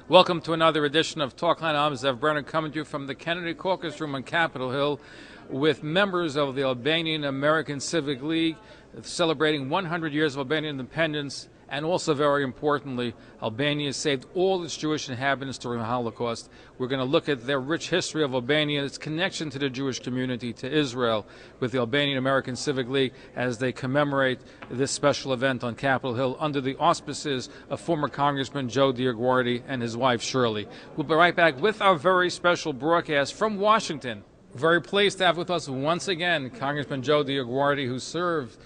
Welcome to another edition of Talkline. I'm Zev Brenner, coming to you from the Kennedy Caucus Room on Capitol Hill with members of the Albanian American Civic League celebrating 100 years of Albanian independence, and also, very importantly, Albania saved all its Jewish inhabitants during the Holocaust. We're going to look at their rich history of Albania, its connection to the Jewish community, to Israel, with the Albanian American Civic League as they commemorate this special event on Capitol Hill under the auspices of former Congressman Joe Diaguardi and his wife Shirley. We'll be right back with our very special broadcast from Washington. Very pleased to have with us once again Congressman Joe Diaguardi, who served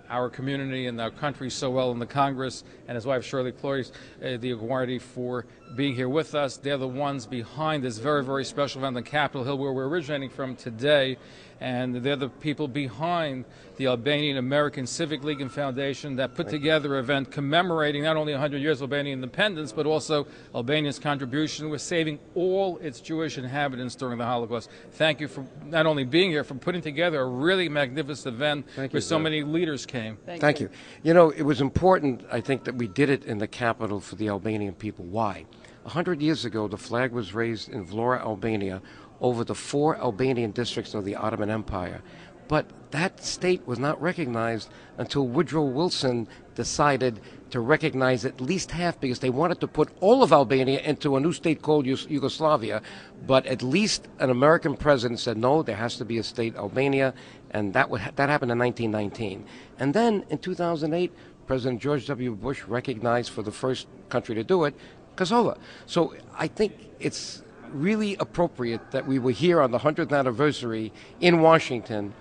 our community and our country so well in the Congress, and his wife Shirley Diaguardi for being here with us. They're the ones behind this very, very special event on Capitol Hill, where we're originating from today, and they're the people behind the Albanian American Civic League and Foundation that put together an event commemorating not only 100 years of Albanian independence, but also Albania's contribution with saving all its Jewish inhabitants during the Holocaust. Thank you for not only being here, for putting together a really magnificent event where so many leaders came. Thank you. You know, it was important, I think, that we did it in the capital for the Albanian people. Why? 100 years ago, the flag was raised in Vlora, Albania, over the 4 Albanian districts of the Ottoman Empire. But that state was not recognized until Woodrow Wilson decided to recognize at least half, because they wanted to put all of Albania into a new state called Yugoslavia. But at least an American president said, no, there has to be a state Albania, and that happened in 1919. And then in 2008, President George W. Bush recognized, for the first country to do it, Kosovo. So I think it's really appropriate that we were here on the 100th anniversary in Washington,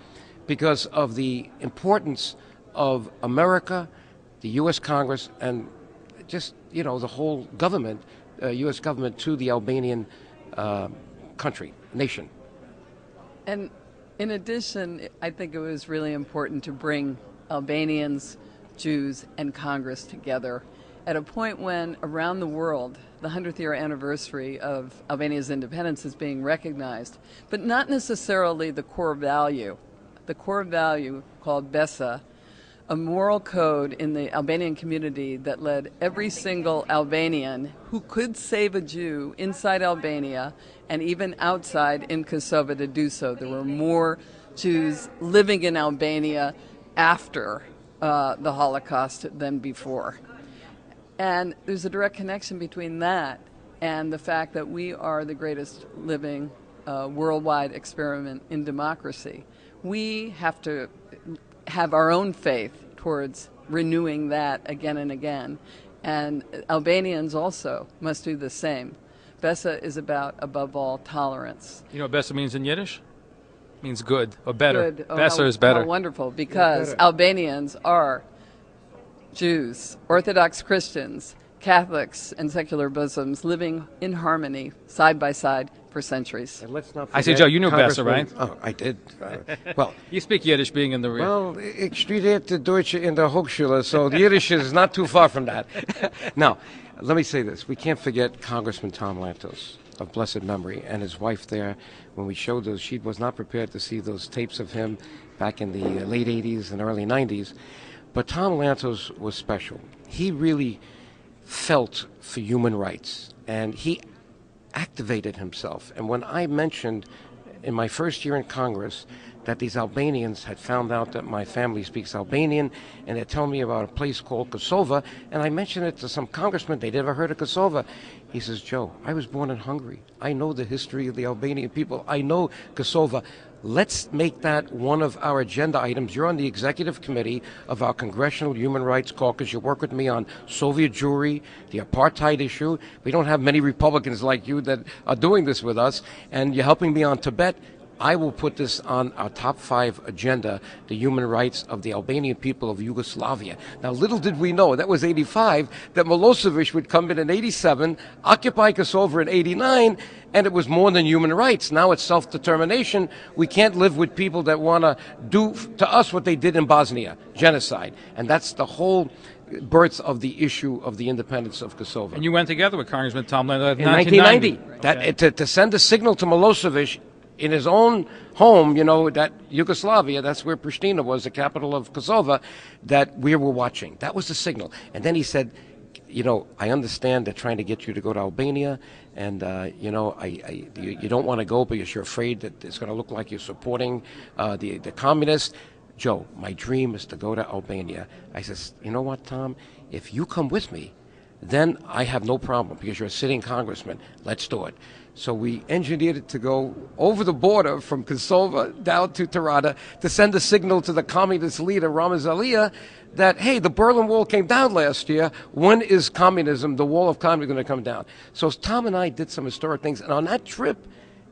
because of the importance of America, the U.S. Congress, and just, you know, the whole government, U.S. government, to the Albanian nation. And in addition, I think it was really important to bring Albanians, Jews, and Congress together at a point when around the world the 100th year anniversary of Albania's independence is being recognized, but not necessarily the core value. The core value called BESA, a moral code in the Albanian community that led every single Albanian who could save a Jew inside Albania and even outside in Kosovo to do so. There were more Jews living in Albania after the Holocaust than before. And there's a direct connection between that and the fact that we are the greatest living worldwide experiment in democracy. We have to have our own faith towards renewing that again and again. And Albanians also must do the same. BESA is about, above all, tolerance. You know what BESA means in Yiddish? It means good, or better. Good. Oh, BESA is better. How wonderful, because Albanians are Jews, Orthodox Christians, Catholics, and secular Muslims living in harmony, side by side, for centuries. And let's not I see, Joe, you knew BESA, right? Oh, I did. Well, you speak Yiddish, being in the real. Well, ich studierte Deutsch in der Hochschule, so the Yiddish is not too far from that. Now, let me say this. We can't forget Congressman Tom Lantos, of blessed memory, and his wife there. When we showed those, she was not prepared to see those tapes of him back in the late 80s and early 90s. But Tom Lantos was special. He really felt for human rights, and he activated himself. And when I mentioned in my first year in Congress that these Albanians had found out that my family speaks Albanian, and they're telling me about a place called Kosovo, and I mentioned it to some congressmen, they'd never heard of Kosovo. He says, Joe, I was born in Hungary. I know the history of the Albanian people. I know Kosovo. Let's make that one of our agenda items. You're on the executive committee of our Congressional Human Rights Caucus. You work with me on Soviet Jewry, the apartheid issue. We don't have many Republicans like you that are doing this with us. And you're helping me on Tibet. I will put this on our top 5 agenda, the human rights of the Albanian people of Yugoslavia. Now, little did we know, that was 85, that Milosevic would come in 87, occupy Kosovo in 89, and it was more than human rights. Now it's self-determination. We can't live with people that want to do to us what they did in Bosnia, genocide. And that's the whole birth of the issue of the independence of Kosovo. And you went together with Congressman Tom Lantos in 1990. To send a signal to Milosevic in his own home, you know, that Yugoslavia, that's where Pristina was, the capital of Kosovo, that we were watching. That was the signal. And then he said, I understand they're trying to get you to go to Albania, and you don't want to go because you're afraid that it's going to look like you're supporting the communists. Joe, my dream is to go to Albania. I says, you know what, Tom? If you come with me, then I have no problem because you're a sitting congressman. Let's do it. So we engineered it to go over the border from Kosovo down to Tirana to send a signal to the communist leader, Ramiz Alia, that, hey, the Berlin Wall came down last year. When is communism, the wall of communism, going to come down? So Tom and I did some historic things. And on that trip,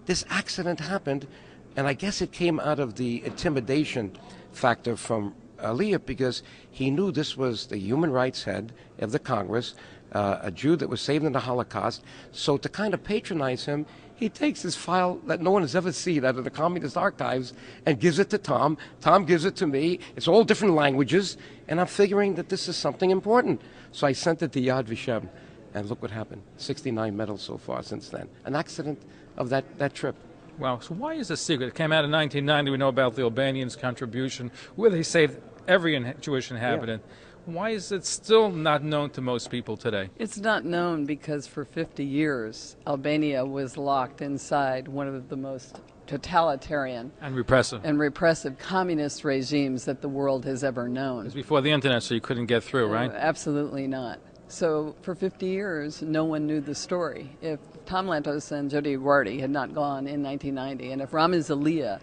this accident happened. And I guess it came out of the intimidation factor from Alia because he knew this was the human rights head of the Congress, a Jew that was saved in the Holocaust. So to kind of patronize him, he takes this file that no one has ever seen out of the communist archives and gives it to Tom. Tom gives it to me. It's all different languages, and I'm figuring that this is something important. So I sent it to Yad Vashem, and look what happened. 69 medals so far since then. An accident of that trip. Wow. So why is this secret? It came out in 1990. We know about the Albanians' contribution, where they saved every Jewish inhabitant. Yeah. Why is it still not known to most people today? It's not known because for 50 years, Albania was locked inside one of the most totalitarian and repressive communist regimes that the world has ever known. It was before the internet, so you couldn't get through, right? Absolutely not. So for 50 years, no one knew the story. If Tom Lantos and Jody Aguirre had not gone in 1990, and if Ramiz Alia,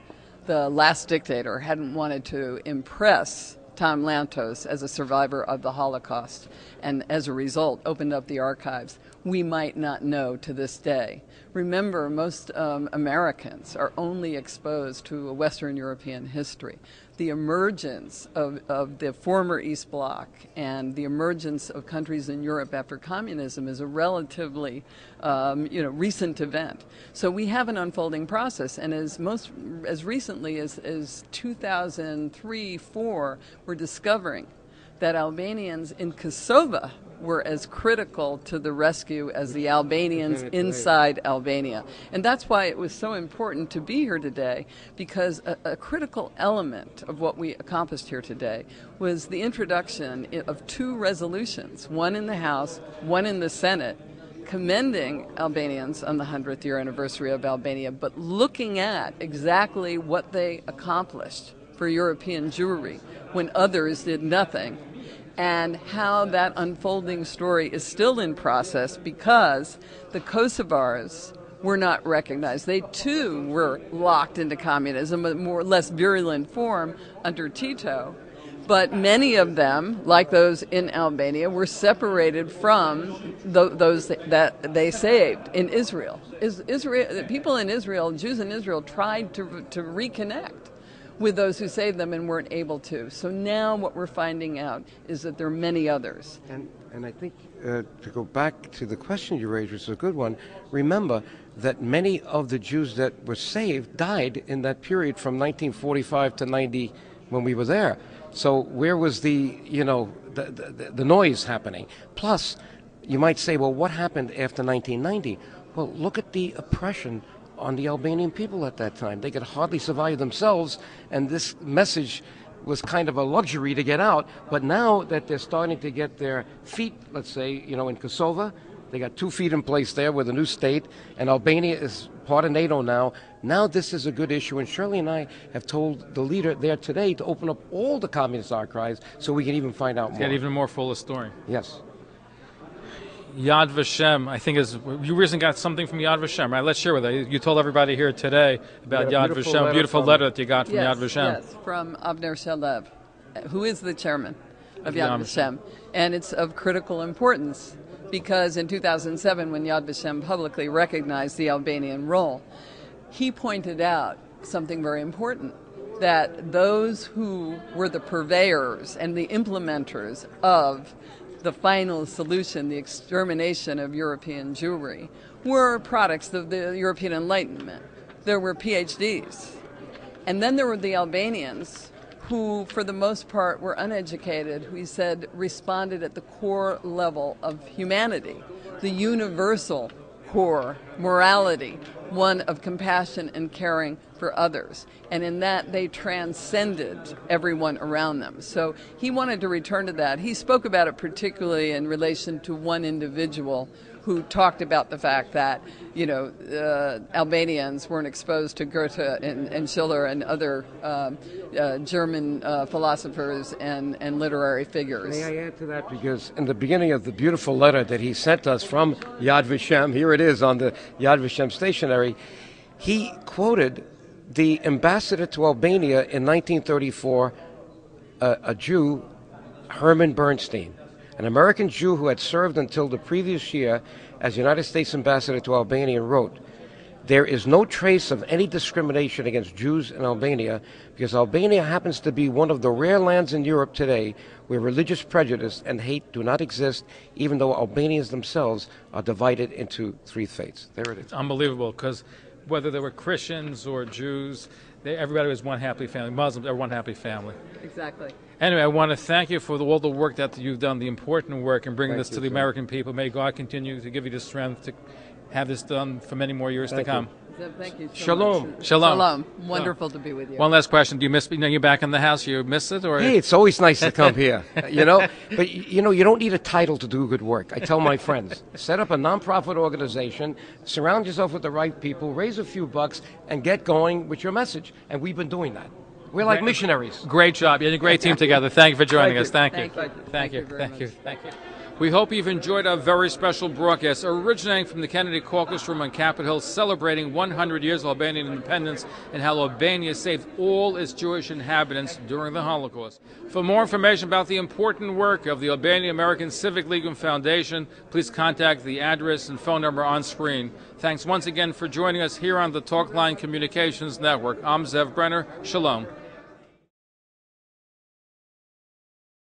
the last dictator, hadn't wanted to impress Tom Lantos as a survivor of the Holocaust, and as a result opened up the archives, we might not know to this day. Remember, most Americans are only exposed to a Western European history. The emergence of the former East Bloc and the emergence of countries in Europe after communism is a relatively recent event. So we have an unfolding process, and as recently as 2003-04, we're discovering that Albanians in Kosovo were as critical to the rescue as the Albanians inside Albania. And that's why it was so important to be here today, because a critical element of what we accomplished here today was the introduction of two resolutions, one in the House, one in the Senate, commending Albanians on the 100th year anniversary of Albania, but looking at exactly what they accomplished for European Jewry when others did nothing, and how that unfolding story is still in process because the Kosovars were not recognized. They too were locked into communism, a more or less virulent form under Tito. But many of them, like those in Albania, were separated from those that they saved in Israel. People in Israel, Jews in Israel, tried to reconnect with those who saved them and weren't able to. So now what we're finding out is that there are many others. And I think to go back to the question you raised, which is a good one, remember that many of the Jews that were saved died in that period from 1945 to 90 when we were there. So where was the noise happening? Plus, you might say, well, what happened after 1990? Well, look at the oppression on the Albanian people at that time. They could hardly survive themselves, and this message was kind of a luxury to get out. But now that they're starting to get their feet, let's say, in Kosovo, they got 2 feet in place there with a new state, and Albania is part of NATO now. Now this is a good issue, and Shirley and I have told the leader there today to open up all the communist archives so we can even find out more. Get even more full of story. Yes. Yad Vashem, I think you recently got something from Yad Vashem, right? Let's share with us. You told everybody here today about Yad Vashem, beautiful letter that you got from Yad Vashem. Yes, from Avner Shalev, who is the chairman of Yad Vashem. And it's of critical importance because in 2007, when Yad Vashem publicly recognized the Albanian role, he pointed out something very important, that those who were the purveyors and the implementers of the final solution, the extermination of European Jewry, were products of the European Enlightenment. There were PhDs. And then there were the Albanians, who, for the most part, were uneducated, who he said responded at the core level of humanity, the universal core morality, one of compassion and caring for others. And in that, they transcended everyone around them. So he wanted to return to that. He spoke about it particularly in relation to one individual who talked about the fact that, Albanians weren't exposed to Goethe and Schiller and other German philosophers and literary figures. May I add to that? Because in the beginning of the beautiful letter that he sent us from Yad Vashem, here it is on the Yad Vashem stationery, he quoted the ambassador to Albania in 1934, a Jew, Herman Bernstein, an American Jew who had served until the previous year as United States ambassador to Albania, wrote, "There is no trace of any discrimination against Jews in Albania because Albania happens to be one of the rare lands in Europe today where religious prejudice and hate do not exist, even though Albanians themselves are divided into three faiths." There it is. It's unbelievable, because whether they were Christians or Jews, everybody was one happy family. Muslims are one happy family. Exactly. Anyway, I want to thank you for all the work that you've done, the important work in bringing this to the American people. May God continue to give you the strength to have this done for many more years to come. Thank you. Shalom. Shalom. Wonderful to be with you. One last question. Do you miss being back in the house? You miss it? Or? Hey, it's always nice to come here, But, you don't need a title to do good work. I tell my friends, set up a nonprofit organization, surround yourself with the right people, raise a few bucks, and get going with your message. And we've been doing that. We're like missionaries. Great job. You had a great team together. Thank you for joining us. Thank you. Thank you very much. We hope you've enjoyed our very special broadcast originating from the Kennedy Caucus Room on Capitol Hill, celebrating 100 years of Albanian independence and how Albania saved all its Jewish inhabitants during the Holocaust. For more information about the important work of the Albanian American Civic League and Foundation, please contact the address and phone number on screen. Thanks once again for joining us here on the Talkline Communications Network. I'm Zev Brenner. Shalom.